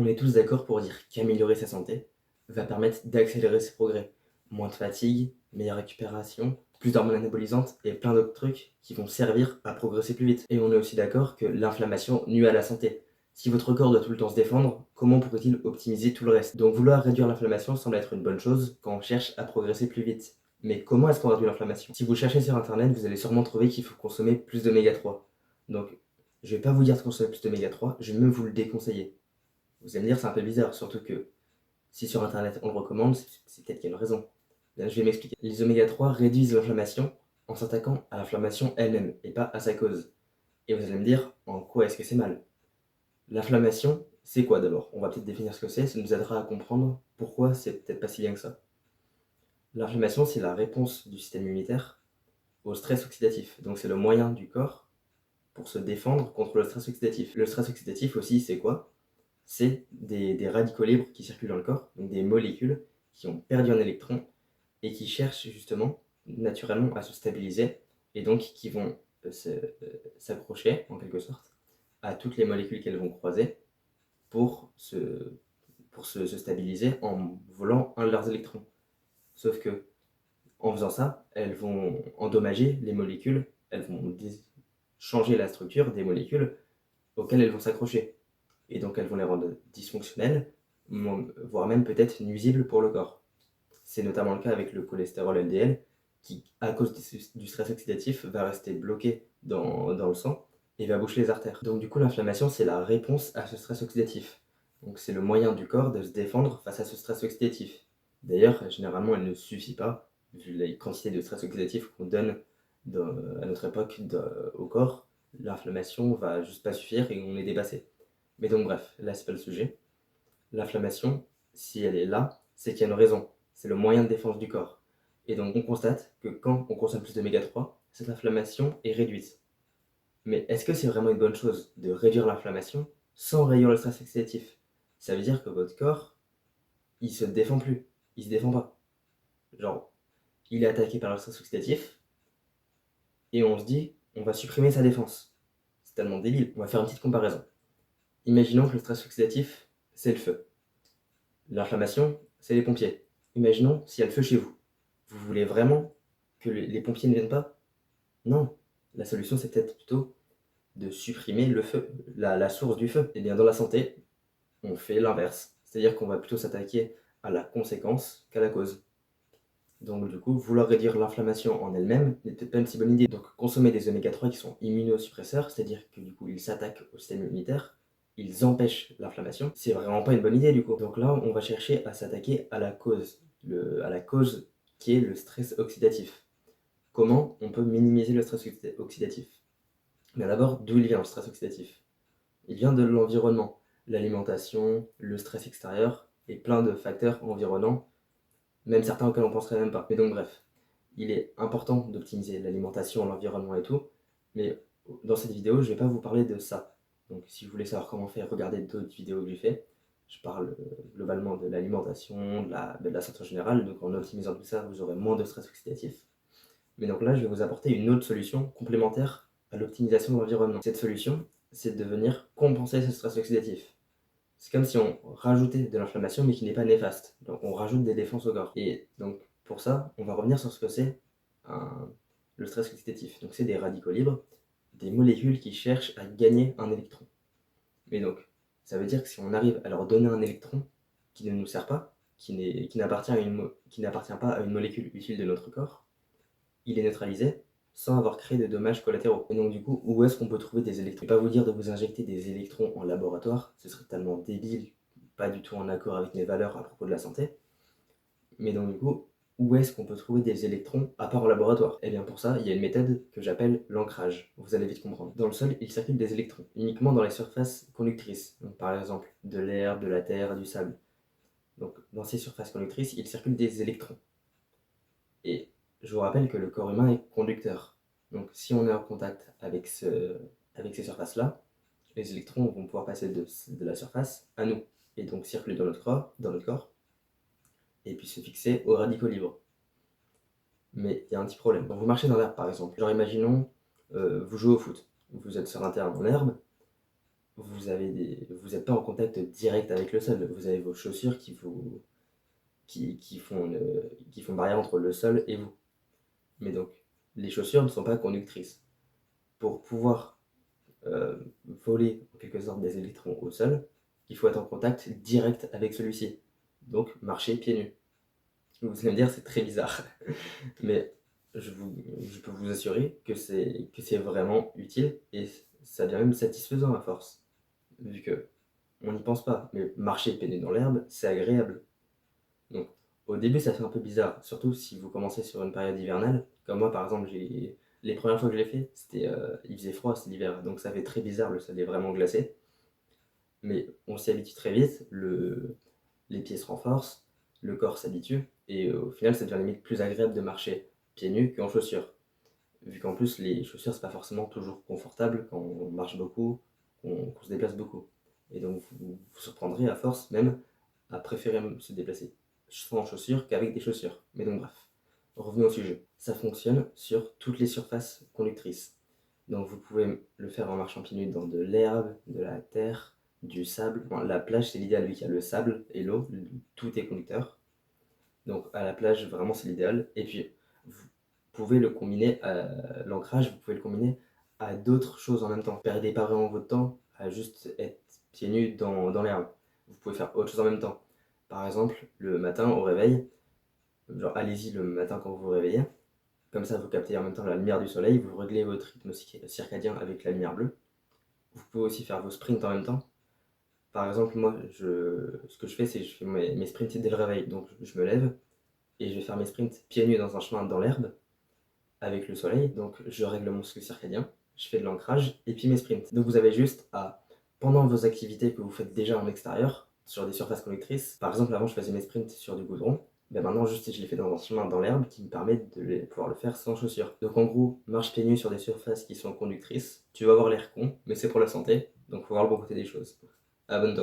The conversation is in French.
On est tous d'accord pour dire qu'améliorer sa santé va permettre d'accélérer ses progrès. Moins de fatigue, meilleure récupération, plus d'hormones anabolisantes et plein d'autres trucs qui vont servir à progresser plus vite. Et on est aussi d'accord que l'inflammation nuit à la santé. Si votre corps doit tout le temps se défendre, comment pourrait-il optimiser tout le reste? Donc vouloir réduire l'inflammation semble être une bonne chose quand on cherche à progresser plus vite. Mais comment est-ce qu'on réduit l'inflammation? Si vous cherchez sur internet, vous allez sûrement trouver qu'il faut consommer plus d'oméga 3. Donc je vais pas vous dire de consommer plus d'oméga 3, je vais même vous le déconseiller. Vous allez me dire c'est un peu bizarre, surtout que si sur internet on le recommande, c'est peut-être qu'il y a une raison. Bien, je vais m'expliquer. Les oméga 3 réduisent l'inflammation en s'attaquant à l'inflammation elle-même et pas à sa cause. Et vous allez me dire en quoi est-ce que c'est mal? L'inflammation, c'est quoi d'abord? On va peut-être définir ce que c'est, ça nous aidera à comprendre pourquoi c'est peut-être pas si bien que ça. L'inflammation, c'est la réponse du système immunitaire au stress oxydatif. Donc c'est le moyen du corps pour se défendre contre le stress oxydatif. Le stress oxydatif aussi, c'est quoi? C'est des radicaux libres qui circulent dans le corps, donc des molécules qui ont perdu un électron et qui cherchent justement naturellement à se stabiliser et donc qui vont s'accrocher en quelque sorte à toutes les molécules qu'elles vont croiser pour se stabiliser en volant un de leurs électrons. Sauf que en faisant ça, elles vont endommager les molécules, elles vont changer la structure des molécules auxquelles elles vont s'accrocher. Et donc elles vont les rendre dysfonctionnelles, voire même peut-être nuisibles pour le corps. C'est notamment le cas avec le cholestérol LDL, qui, à cause du stress oxydatif, va rester bloqué dans le sang et va boucher les artères. Donc du coup, l'inflammation, c'est la réponse à ce stress oxydatif. Donc c'est le moyen du corps de se défendre face à ce stress oxydatif. D'ailleurs, généralement, elle ne suffit pas, vu la quantité de stress oxydatif qu'on donne à notre époque au corps, l'inflammation va juste pas suffire et on est dépassé. Mais donc bref, là c'est pas le sujet. L'inflammation, si elle est là, c'est qu'il y a une raison. C'est le moyen de défense du corps. Et donc on constate que quand on consomme plus d'oméga 3, cette inflammation est réduite. Mais est-ce que c'est vraiment une bonne chose de réduire l'inflammation sans réduire le stress oxydatif? Ça veut dire que votre corps, il se défend plus. Il se défend pas. Genre, il est attaqué par le stress oxydatif et on se dit, on va supprimer sa défense. C'est tellement débile. On va faire une petite comparaison. Imaginons que le stress oxydatif, c'est le feu. L'inflammation, c'est les pompiers. Imaginons s'il y a le feu chez vous. Vous voulez vraiment que les pompiers ne viennent pas? Non. La solution, c'est peut-être plutôt de supprimer le feu, la source du feu. Et bien dans la santé, on fait l'inverse. C'est-à-dire qu'on va plutôt s'attaquer à la conséquence qu'à la cause. Donc du coup, vouloir réduire l'inflammation en elle-même n'est peut-être pas une si bonne idée. Donc consommer des oméga 3 qui sont immunosuppresseurs, c'est-à-dire que du coup ils s'attaquent au système immunitaire, ils empêchent l'inflammation, c'est vraiment pas une bonne idée du coup. Donc là, on va chercher à s'attaquer à la cause, à la cause qui est le stress oxydatif. Comment on peut minimiser le stress oxydatif? Bien d'abord, d'où il vient le stress oxydatif? Il vient de l'environnement, l'alimentation, le stress extérieur et plein de facteurs environnants, même certains auxquels on penserait même pas. Mais donc bref, il est important d'optimiser l'alimentation, l'environnement et tout, mais dans cette vidéo, je vais pas vous parler de ça. Donc si vous voulez savoir comment faire, regardez d'autres vidéos que j'ai fait. Je parle globalement de l'alimentation, de la santé en général, donc en optimisant tout ça, vous aurez moins de stress oxydatif. Mais donc là, je vais vous apporter une autre solution complémentaire à l'optimisation de l'environnement. Cette solution, c'est de venir compenser ce stress oxydatif. C'est comme si on rajoutait de l'inflammation mais qui n'est pas néfaste. Donc on rajoute des défenses au corps. Et donc pour ça, on va revenir sur ce que c'est le stress oxydatif. Donc c'est des radicaux libres, des molécules qui cherchent à gagner un électron. Mais donc ça veut dire que si on arrive à leur donner un électron qui ne nous sert pas, qui n'appartient pas à une molécule utile de notre corps, il est neutralisé sans avoir créé de dommages collatéraux. Et donc du coup, où est-ce qu'on peut trouver des électrons? Je ne vais pas vous dire de vous injecter des électrons en laboratoire, ce serait tellement débile, pas du tout en accord avec mes valeurs à propos de la santé. Mais donc du coup, où est-ce qu'on peut trouver des électrons à part en laboratoire? Et bien pour ça, il y a une méthode que j'appelle l'ancrage. Vous allez vite comprendre. Dans le sol, il circule des électrons, uniquement dans les surfaces conductrices. Donc par exemple, de l'air, de la terre, du sable. Donc dans ces surfaces conductrices, il circule des électrons. Et je vous rappelle que le corps humain est conducteur. Donc si on est en contact avec ces surfaces-là, les électrons vont pouvoir passer de la surface à nous, et donc circuler dans notre corps, et puis se fixer aux radicaux libres. Mais il y a un petit problème. Donc vous marchez dans l'herbe par exemple. Genre imaginons, vous jouez au foot. Vous êtes sur un terrain en herbe, vous n'êtes pas en contact direct avec le sol. Vous avez vos chaussures qui font barrière entre le sol et vous. Mais donc, les chaussures ne sont pas conductrices. Pour pouvoir euh, voler en quelque sorte des électrons au sol, il faut être en contact direct avec celui-ci. Donc, marcher pieds nus. Vous allez me dire, c'est très bizarre. Mais je peux vous assurer que c'est vraiment utile et ça devient même satisfaisant à force. Vu que on n'y pense pas, mais marcher pieds nus dans l'herbe, c'est agréable. Donc, au début, ça fait un peu bizarre, surtout si vous commencez sur une période hivernale. Comme moi, par exemple, les premières fois que je l'ai fait, il faisait froid, c'est l'hiver, donc ça fait très bizarre, le sol est vraiment glacé. Mais on s'y habitue très vite, les pieds se renforcent, le corps s'habitue, et au final, ça devient limite plus agréable de marcher pieds nus qu'en chaussures. Vu qu'en plus, les chaussures, c'est pas forcément toujours confortable quand on marche beaucoup, qu'on se déplace beaucoup. Et donc, vous vous surprendrez à force même à préférer se déplacer sans chaussures qu'avec des chaussures. Mais donc, bref, revenons au sujet. Ça fonctionne sur toutes les surfaces conductrices. Donc, vous pouvez le faire en marchant pieds nus dans de l'herbe, de la terre, du sable. Bon, la plage, c'est l'idéal vu qu'il y a le sable et l'eau, tout est conducteur. Donc à la plage, vraiment, c'est l'idéal. Et puis, vous pouvez le combiner à l'ancrage, vous pouvez le combiner à d'autres choses en même temps. Perdez pas vraiment votre temps à juste être pieds nus dans l'herbe. Vous pouvez faire autre chose en même temps. Par exemple, le matin au réveil, genre allez-y le matin quand vous vous réveillez. Comme ça, vous captez en même temps la lumière du soleil, vous réglez votre rythme circadien avec la lumière bleue. Vous pouvez aussi faire vos sprints en même temps. Par exemple, moi, ce que je fais, c'est que je fais mes sprints dès le réveil. Donc, je me lève, et je vais faire mes sprints pieds nus dans un chemin dans l'herbe avec le soleil. Donc je règle mon cycle circadien, je fais de l'ancrage et puis mes sprints. Donc vous avez juste à, pendant vos activités que vous faites déjà en extérieur, sur des surfaces conductrices, par exemple avant je faisais mes sprints sur du goudron, ben maintenant juste je les fais dans un chemin dans l'herbe qui me permet pouvoir le faire sans chaussures. Donc en gros, marche pieds nus sur des surfaces qui sont conductrices, tu vas avoir l'air con, mais c'est pour la santé, donc faut voir le bon côté des choses. Abonne-toi.